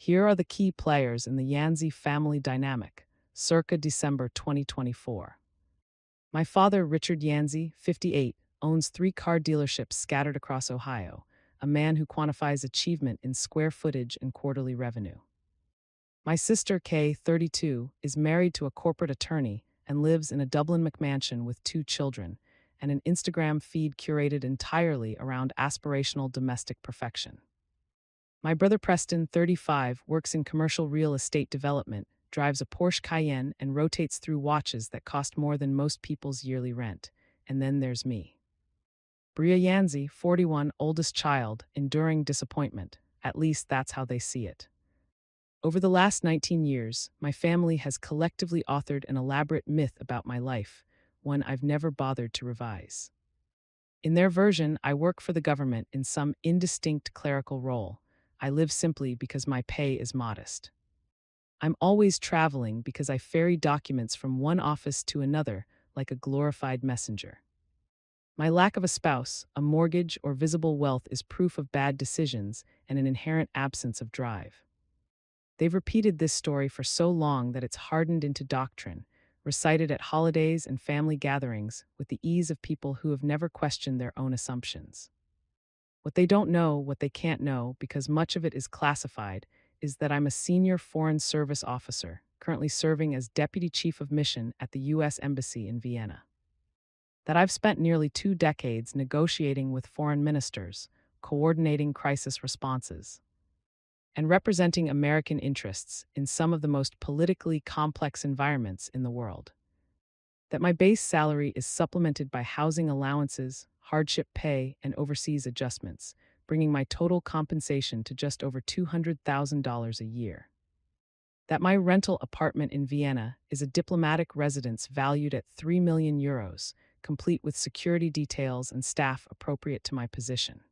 Here are the key players in the Yanzi family dynamic, circa December 2024. My father, Richard Yanzi, 58, owns 3 car dealerships scattered across Ohio, a man who quantifies achievement in square footage and quarterly revenue. My sister, Kay, 32, is married to a corporate attorney and lives in a Dublin McMansion with 2 children and an Instagram feed curated entirely around aspirational domestic perfection. My brother Preston, 35, works in commercial real estate development, drives a Porsche Cayenne, and rotates through watches that cost more than most people's yearly rent. And then there's me. Bria Yanzi, 41, oldest child, enduring disappointment. At least that's how they see it. Over the last 19 years, my family has collectively authored an elaborate myth about my life, one I've never bothered to revise. In their version, I work for the government in some indistinct clerical role. I live simply because my pay is modest. I'm always traveling because I ferry documents from one office to another like a glorified messenger. My lack of a spouse, a mortgage, or visible wealth is proof of bad decisions and an inherent absence of drive. They've repeated this story for so long that it's hardened into doctrine, recited at holidays and family gatherings with the ease of people who have never questioned their own assumptions. What they don't know, what they can't know, because much of it is classified, is that I'm a senior Foreign Service officer, currently serving as Deputy Chief of Mission at the U.S. Embassy in Vienna. That I've spent nearly 2 decades negotiating with foreign ministers, coordinating crisis responses, and representing American interests in some of the most politically complex environments in the world. That my base salary is supplemented by housing allowances, hardship pay, and overseas adjustments, bringing my total compensation to just over $200,000 a year. That my rental apartment in Vienna is a diplomatic residence valued at €3 million, complete with security details and staff appropriate to my position.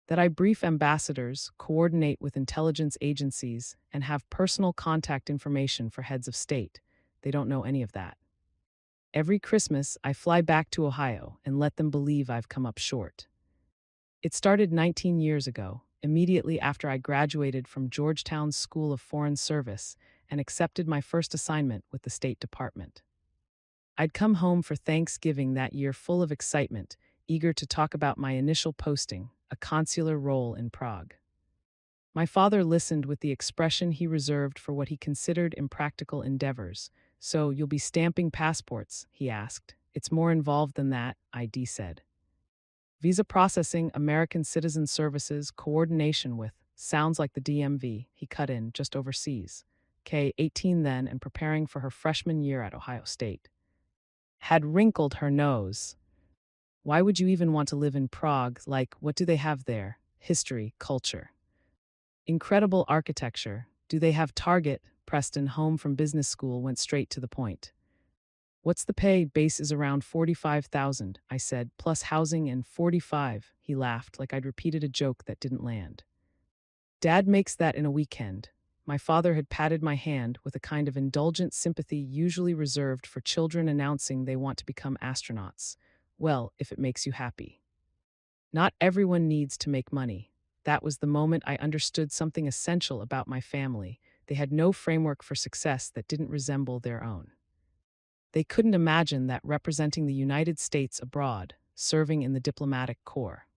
That I brief ambassadors, coordinate with intelligence agencies, and have personal contact information for heads of state. They don't know any of that. Every Christmas, I fly back to Ohio and let them believe I've come up short. It started 19 years ago, immediately after I graduated from Georgetown's School of Foreign Service and accepted my first assignment with the State Department. I'd come home for Thanksgiving that year full of excitement, eager to talk about my initial posting, a consular role in Prague. My father listened with the expression he reserved for what he considered impractical endeavors. "So you'll be stamping passports?" he asked. "It's more involved than that," I said. "Visa processing, American Citizen Services, coordination with, sounds like the DMV," he cut in, "just overseas." Kay, 18 then and preparing for her freshman year at Ohio State, had wrinkled her nose. "Why would you even want to live in Prague? Like, what do they have there? History, culture. Incredible architecture. Do they have Target?" Preston, home from business school, went straight to the point. "What's the pay?" "Base is around 45,000, I said, "plus housing and 45, he laughed like I'd repeated a joke that didn't land. "Dad makes that in a weekend." My father had patted my hand with a kind of indulgent sympathy usually reserved for children announcing they want to become astronauts. "Well, if it makes you happy." Not everyone needs to make money. That was the moment I understood something essential about my family. They had no framework for success that didn't resemble their own. They couldn't imagine that representing the United States abroad, serving in the diplomatic corps,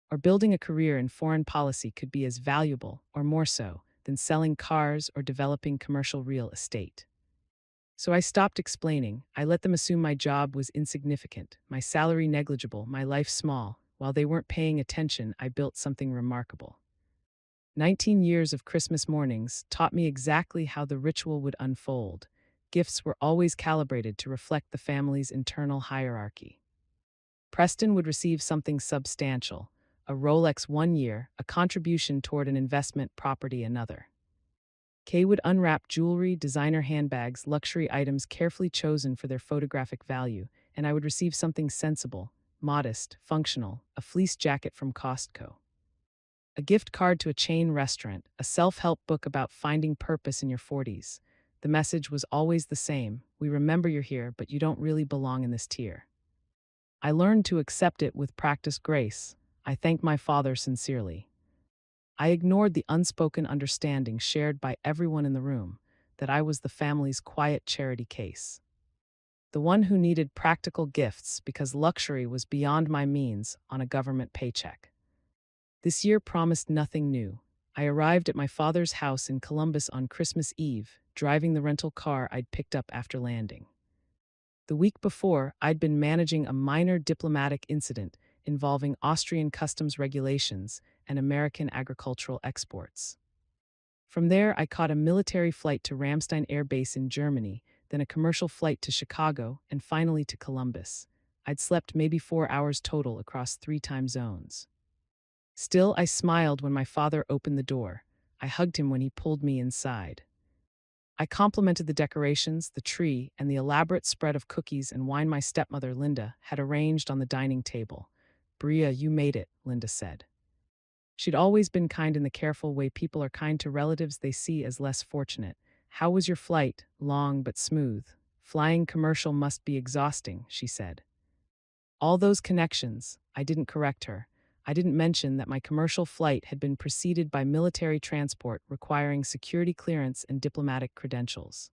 or building a career in foreign policy could be as valuable, or more so, than selling cars or developing commercial real estate. So I stopped explaining. I let them assume my job was insignificant, my salary negligible, my life small. While they weren't paying attention, I built something remarkable. 19 years of Christmas mornings taught me exactly how the ritual would unfold. Gifts were always calibrated to reflect the family's internal hierarchy. Preston would receive something substantial, a Rolex 1 year, a contribution toward an investment property another. Kay would unwrap jewelry, designer handbags, luxury items carefully chosen for their photographic value, and I would receive something sensible, modest, functional, a fleece jacket from Costco. A gift card to a chain restaurant, a self-help book about finding purpose in your 40s. The message was always the same: we remember you're here, but you don't really belong in this tier. I learned to accept it with practiced grace. I thank my father sincerely. I ignored the unspoken understanding shared by everyone in the room that I was the family's quiet charity case. The one who needed practical gifts because luxury was beyond my means on a government paycheck. This year promised nothing new. I arrived at my father's house in Columbus on Christmas Eve, driving the rental car I'd picked up after landing. The week before, I'd been managing a minor diplomatic incident involving Austrian customs regulations and American agricultural exports. From there, I caught a military flight to Ramstein Air Base in Germany, then a commercial flight to Chicago, and finally to Columbus. I'd slept maybe 4 hours total across 3 time zones. Still, I smiled when my father opened the door. I hugged him when he pulled me inside. I complimented the decorations, the tree, and the elaborate spread of cookies and wine my stepmother, Linda, had arranged on the dining table. "Bria, you made it," Linda said. She'd always been kind in the careful way people are kind to relatives they see as less fortunate. "How was your flight? Long but smooth. Flying commercial must be exhausting," she said. All those connections, I didn't correct her. I didn't mention that my commercial flight had been preceded by military transport requiring security clearance and diplomatic credentials.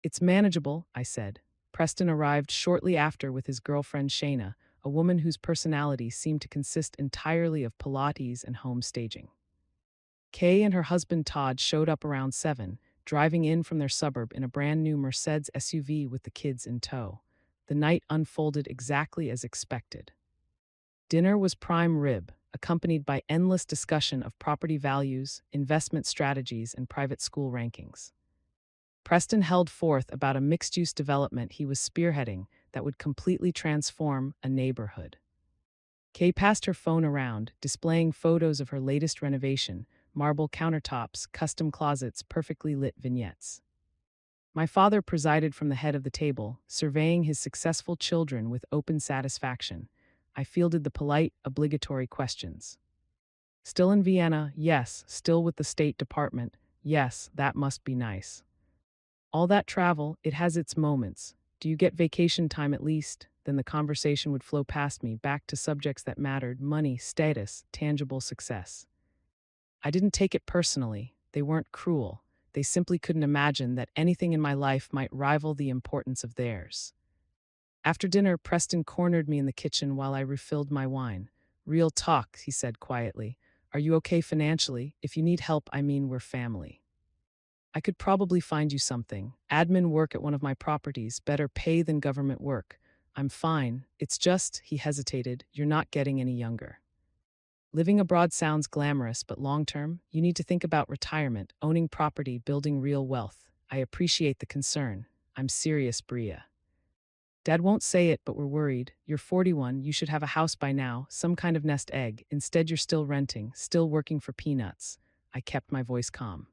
"It's manageable," I said. Preston arrived shortly after with his girlfriend Shayna, a woman whose personality seemed to consist entirely of Pilates and home staging. Kay and her husband Todd showed up around 7, driving in from their suburb in a brand new Mercedes SUV with the kids in tow. The night unfolded exactly as expected. Dinner was prime rib, accompanied by endless discussion of property values, investment strategies, and private school rankings. Preston held forth about a mixed-use development he was spearheading that would completely transform a neighborhood. Kay passed her phone around, displaying photos of her latest renovation: marble countertops, custom closets, perfectly lit vignettes. My father presided from the head of the table, surveying his successful children with open satisfaction. I fielded the polite, obligatory questions. "Still in Vienna?" "Yes." "Still with the State Department?" "Yes, that must be nice." "All that travel, it has its moments. Do you get vacation time at least?" Then the conversation would flow past me, back to subjects that mattered: money, status, tangible success. I didn't take it personally. They weren't cruel. They simply couldn't imagine that anything in my life might rival the importance of theirs. After dinner, Preston cornered me in the kitchen while I refilled my wine. "Real talk," he said quietly. "Are you okay financially? If you need help, I mean, we're family. I could probably find you something. Admin work at one of my properties, better pay than government work. I'm fine. It's just," he hesitated, "you're not getting any younger. Living abroad sounds glamorous, but long-term, you need to think about retirement, owning property, building real wealth. I appreciate the concern. I'm serious, Bria. Dad won't say it, but we're worried. You're 41, you should have a house by now, some kind of nest egg. Instead, you're still renting, still working for peanuts." I kept my voice calm.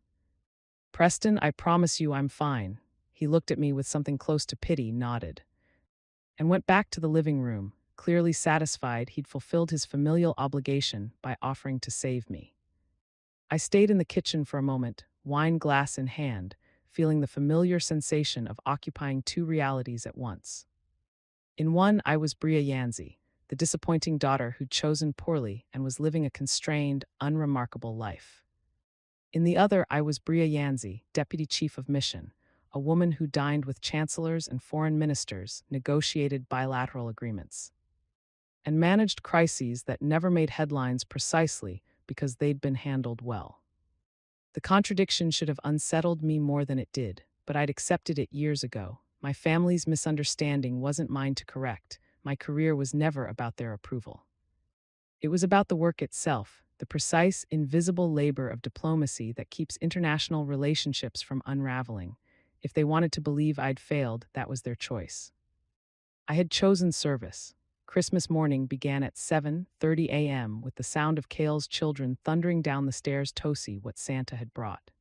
"Preston, I promise you I'm fine." He looked at me with something close to pity, nodded, and went back to the living room, clearly satisfied he'd fulfilled his familial obligation by offering to save me. I stayed in the kitchen for a moment, wine glass in hand, feeling the familiar sensation of occupying 2 realities at once. In one, I was Bria Yancey, the disappointing daughter who'd chosen poorly and was living a constrained, unremarkable life. In the other, I was Bria Yancey, Deputy Chief of Mission, a woman who dined with chancellors and foreign ministers, negotiated bilateral agreements, and managed crises that never made headlines precisely because they'd been handled well. The contradiction should have unsettled me more than it did, but I'd accepted it years ago. My family's misunderstanding wasn't mine to correct. My career was never about their approval. It was about the work itself, the precise, invisible labor of diplomacy that keeps international relationships from unraveling. If they wanted to believe I'd failed, that was their choice. I had chosen service. Christmas morning began at 7:30 a.m. with the sound of Cale's children thundering down the stairs to see what Santa had brought.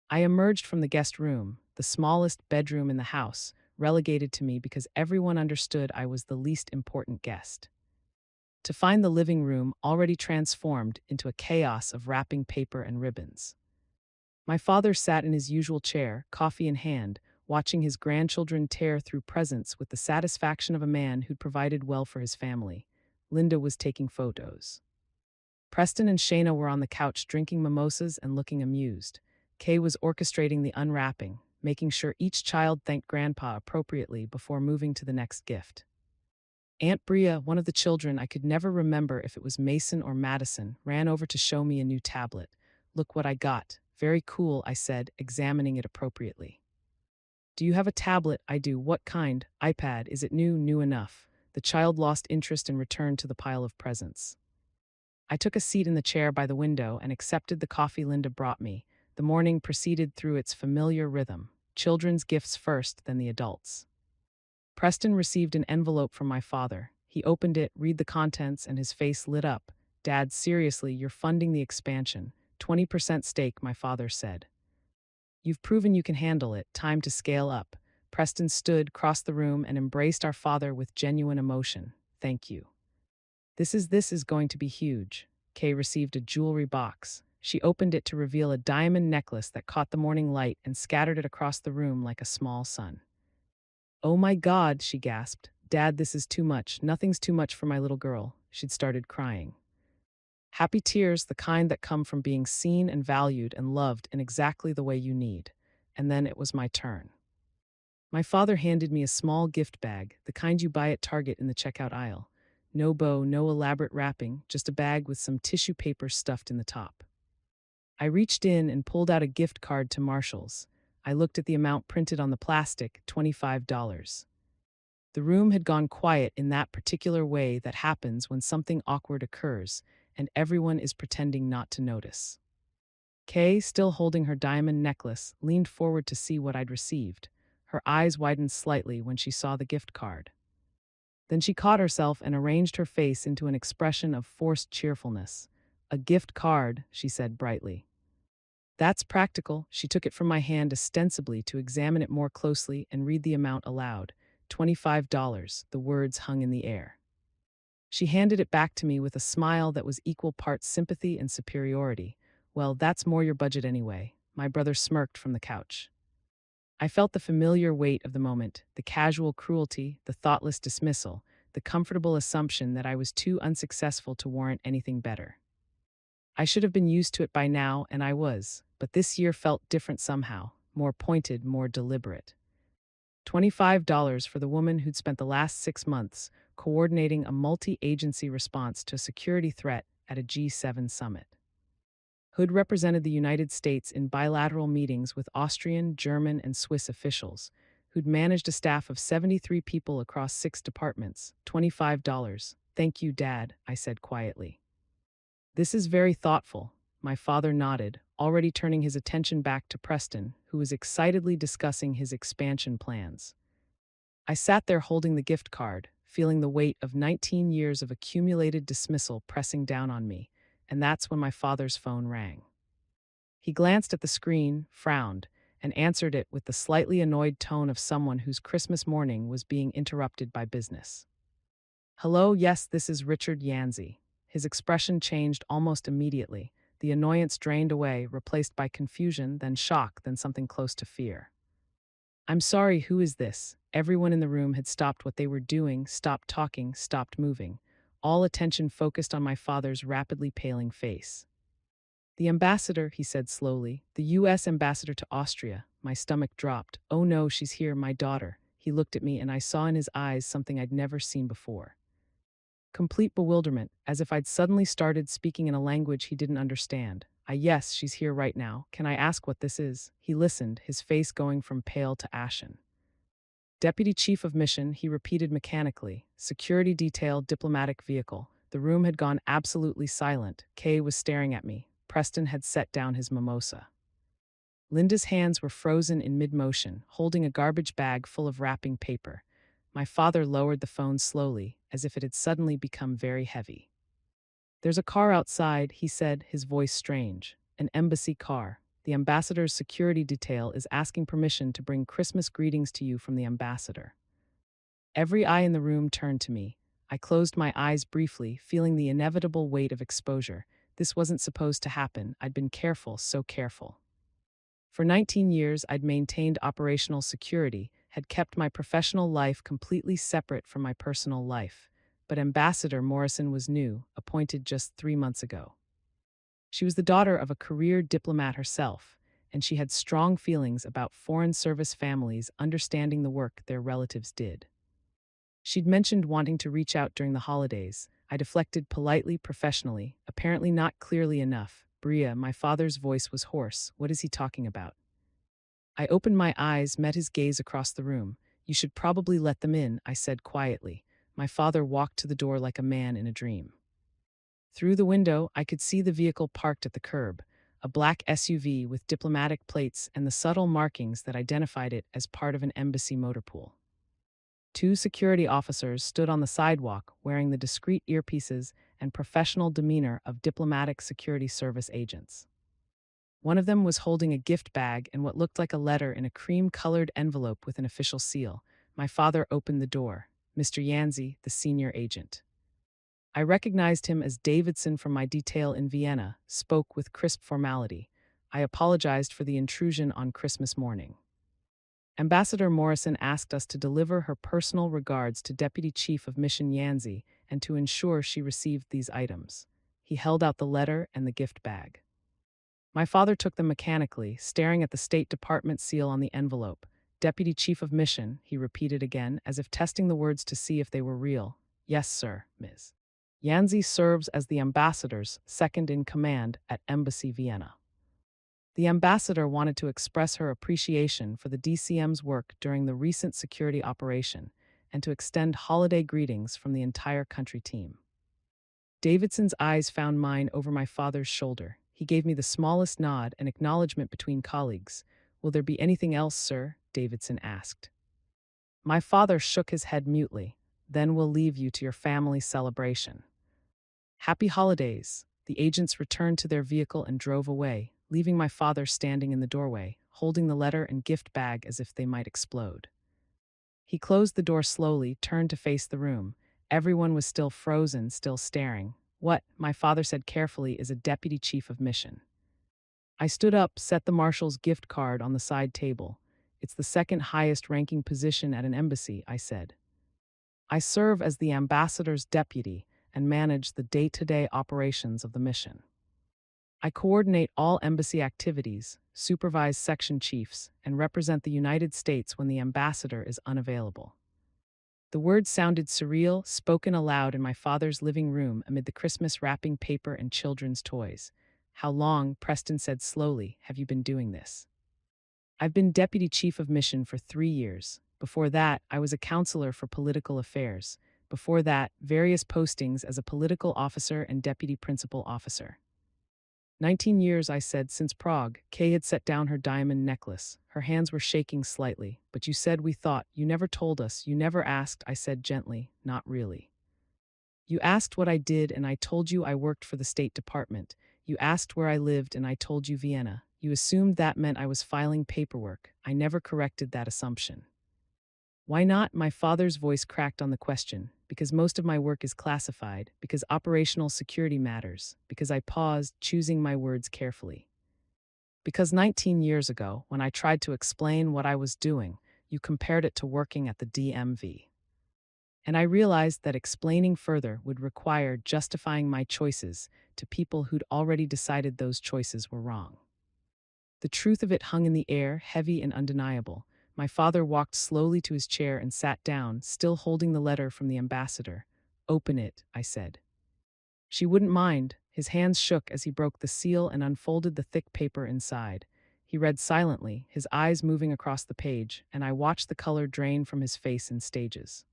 I emerged from the guest room, the smallest bedroom in the house, relegated to me because everyone understood I was the least important guest, to find the living room already transformed into a chaos of wrapping paper and ribbons. My father sat in his usual chair, coffee in hand, watching his grandchildren tear through presents with the satisfaction of a man who'd provided well for his family. Linda was taking photos. Preston and Shayna were on the couch drinking mimosas and looking amused. Kay was orchestrating the unwrapping, making sure each child thanked Grandpa appropriately before moving to the next gift. Aunt Bria, one of the children, I could never remember if it was Mason or Madison, ran over to show me a new tablet. "Look what I got. Very cool," I said, examining it appropriately. "Do you have a tablet?" "I do." "What kind?" "iPad." "Is it new?" "New enough." The child lost interest and returned to the pile of presents. I took a seat in the chair by the window and accepted the coffee Linda brought me. The morning proceeded through its familiar rhythm. Children's gifts first, then the adults. Preston received an envelope from my father. He opened it, read the contents, and his face lit up. "Dad, seriously, you're funding the expansion. 20% stake," my father said. "You've proven you can handle it. Time to scale up." Preston stood, crossed the room, and embraced our father with genuine emotion. "Thank you. This is going to be huge." Kay received a jewelry box. She opened it to reveal a diamond necklace that caught the morning light and scattered it across the room like a small sun. "Oh my God," she gasped. "Dad, this is too much. Nothing's too much for my little girl." She'd started crying. Happy tears, the kind that come from being seen and valued and loved in exactly the way you need. And then it was my turn. My father handed me a small gift bag, the kind you buy at Target in the checkout aisle. No bow, no elaborate wrapping, just a bag with some tissue paper stuffed in the top. I reached in and pulled out a gift card to Marshall's. I looked at the amount printed on the plastic, $25. The room had gone quiet in that particular way that happens when something awkward occurs, and everyone is pretending not to notice. Kay, still holding her diamond necklace, leaned forward to see what I'd received. Her eyes widened slightly when she saw the gift card. Then she caught herself and arranged her face into an expression of forced cheerfulness. "A gift card," she said brightly. "That's practical." She took it from my hand ostensibly to examine it more closely and read the amount aloud. $25, the words hung in the air. She handed it back to me with a smile that was equal parts sympathy and superiority. "Well, that's more your budget anyway." My brother smirked from the couch. I felt the familiar weight of the moment, the casual cruelty, the thoughtless dismissal, the comfortable assumption that I was too unsuccessful to warrant anything better. I should have been used to it by now, and I was, but this year felt different somehow, more pointed, more deliberate. $25 for the woman who'd spent the last 6 months coordinating a multi-agency response to a security threat at a G7 summit. Hood represented the United States in bilateral meetings with Austrian, German, and Swiss officials, who'd managed a staff of 73 people across 6 departments. $25. "Thank you, Dad," I said quietly. "This is very thoughtful." My father nodded, already turning his attention back to Preston, who was excitedly discussing his expansion plans. I sat there holding the gift card, feeling the weight of 19 years of accumulated dismissal pressing down on me, and that's when my father's phone rang. He glanced at the screen, frowned, and answered it with the slightly annoyed tone of someone whose Christmas morning was being interrupted by business. "Hello, yes, this is Richard Yancey." His expression changed almost immediately. The annoyance drained away, replaced by confusion, then shock, then something close to fear. "I'm sorry, who is this?" Everyone in the room had stopped what they were doing, stopped talking, stopped moving. All attention focused on my father's rapidly paling face. "The ambassador," he said slowly. "The U.S. ambassador to Austria." My stomach dropped. "Oh no, she's here, my daughter." He looked at me and I saw in his eyes something I'd never seen before. Complete bewilderment, as if I'd suddenly started speaking in a language he didn't understand. Yes, she's here right now. Can I ask what this is?" He listened, his face going from pale to ashen. "Deputy Chief of Mission," he repeated mechanically. "Security detail, diplomatic vehicle." The room had gone absolutely silent. Kay was staring at me. Preston had set down his mimosa. Linda's hands were frozen in mid-motion, holding a garbage bag full of wrapping paper. My father lowered the phone slowly, as if it had suddenly become very heavy. "There's a car outside," he said, his voice strange. "An embassy car. The ambassador's security detail is asking permission to bring Christmas greetings to you from the ambassador." Every eye in the room turned to me. I closed my eyes briefly, feeling the inevitable weight of exposure. This wasn't supposed to happen. I'd been careful, so careful. For 19 years, I'd maintained operational security, had kept my professional life completely separate from my personal life. But Ambassador Morrison was new, appointed just 3 months ago. She was the daughter of a career diplomat herself, and she had strong feelings about foreign service families understanding the work their relatives did. She'd mentioned wanting to reach out during the holidays. I deflected politely, professionally, apparently not clearly enough. Bria, my father's voice was hoarse. What is he talking about? I opened my eyes, met his gaze across the room. You should probably let them in, I said quietly. My father walked to the door like a man in a dream. Through the window, I could see the vehicle parked at the curb, a black SUV with diplomatic plates and the subtle markings that identified it as part of an embassy motor pool. Two security officers stood on the sidewalk wearing the discreet earpieces and professional demeanor of diplomatic security service agents. One of them was holding a gift bag and what looked like a letter in a cream-colored envelope with an official seal. My father opened the door. Mr. Yancey, the senior agent. I recognized him as Davidson from my detail in Vienna, spoke with crisp formality. I apologized for the intrusion on Christmas morning. Ambassador Morrison asked us to deliver her personal regards to Deputy Chief of Mission Yancey and to ensure she received these items. He held out the letter and the gift bag. My father took them mechanically, staring at the State Department seal on the envelope. Deputy Chief of Mission, he repeated again, as if testing the words to see if they were real. Yes, sir, Ms. Yancey serves as the ambassador's second-in-command at Embassy Vienna. The ambassador wanted to express her appreciation for the DCM's work during the recent security operation and to extend holiday greetings from the entire country team. Davidson's eyes found mine over my father's shoulder. He gave me the smallest nod, an acknowledgement between colleagues. Will there be anything else, sir? Davidson asked. My father shook his head mutely. Then we'll leave you to your family celebration. Happy holidays. The agents returned to their vehicle and drove away, leaving my father standing in the doorway, holding the letter and gift bag as if they might explode. He closed the door slowly, turned to face the room. Everyone was still frozen, still staring. What, my father said carefully, is a deputy chief of mission. I stood up, set the marshal's gift card on the side table. It's the second highest ranking position at an embassy, I said. I serve as the ambassador's deputy and manage the day-to-day operations of the mission. I coordinate all embassy activities, supervise section chiefs, and represent the United States when the ambassador is unavailable. The words sounded surreal, spoken aloud in my father's living room amid the Christmas wrapping paper and children's toys. How long, Preston said slowly, have you been doing this? I've been deputy chief of mission for 3 years. Before that, I was a counselor for political affairs. Before that, various postings as a political officer and deputy principal officer. 19 years, I said, since Prague. Kay had set down her diamond necklace. Her hands were shaking slightly. But you said we thought. You never told us. You never asked, I said gently. Not really. You asked what I did and I told you I worked for the State Department. You asked where I lived and I told you Vienna. You assumed that meant I was filing paperwork. I never corrected that assumption. Why not? My father's voice cracked on the question. Because most of my work is classified, because operational security matters, because I paused, choosing my words carefully. Because 19 years ago, when I tried to explain what I was doing, you compared it to working at the DMV. And I realized that explaining further would require justifying my choices to people who'd already decided those choices were wrong. The truth of it hung in the air, heavy and undeniable. My father walked slowly to his chair and sat down, still holding the letter from the ambassador. Open it, I said. She wouldn't mind. His hands shook as he broke the seal and unfolded the thick paper inside. He read silently, his eyes moving across the page, and I watched the color drain from his face in stages.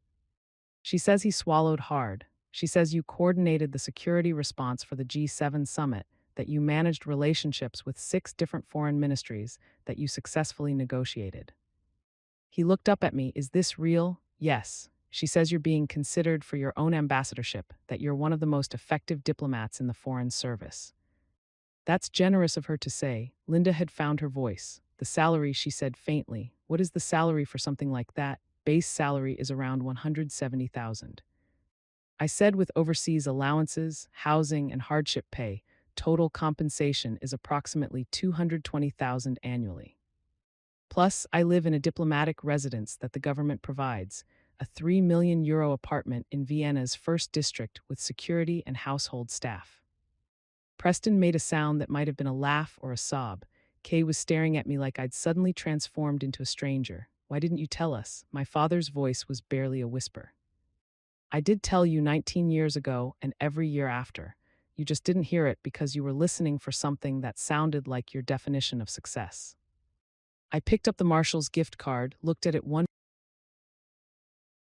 She says he swallowed hard. She says you coordinated the security response for the G7 summit, that you managed relationships with 6 different foreign ministries, that you successfully negotiated. He looked up at me. Is this real? Yes. She says you're being considered for your own ambassadorship, that you're one of the most effective diplomats in the foreign service. That's generous of her to say. Linda had found her voice. The salary, she said faintly. What is the salary for something like that? Base salary is around $170,000. I said with overseas allowances, housing, and hardship pay, total compensation is approximately $220,000 annually. Plus, I live in a diplomatic residence that the government provides, a €3 million apartment in Vienna's first district with security and household staff. Preston made a sound that might have been a laugh or a sob. Kay was staring at me like I'd suddenly transformed into a stranger. Why didn't you tell us? My father's voice was barely a whisper. I did tell you 19 years ago and every year after. You just didn't hear it because you were listening for something that sounded like your definition of success. I picked up the Marshall's gift card, looked at it one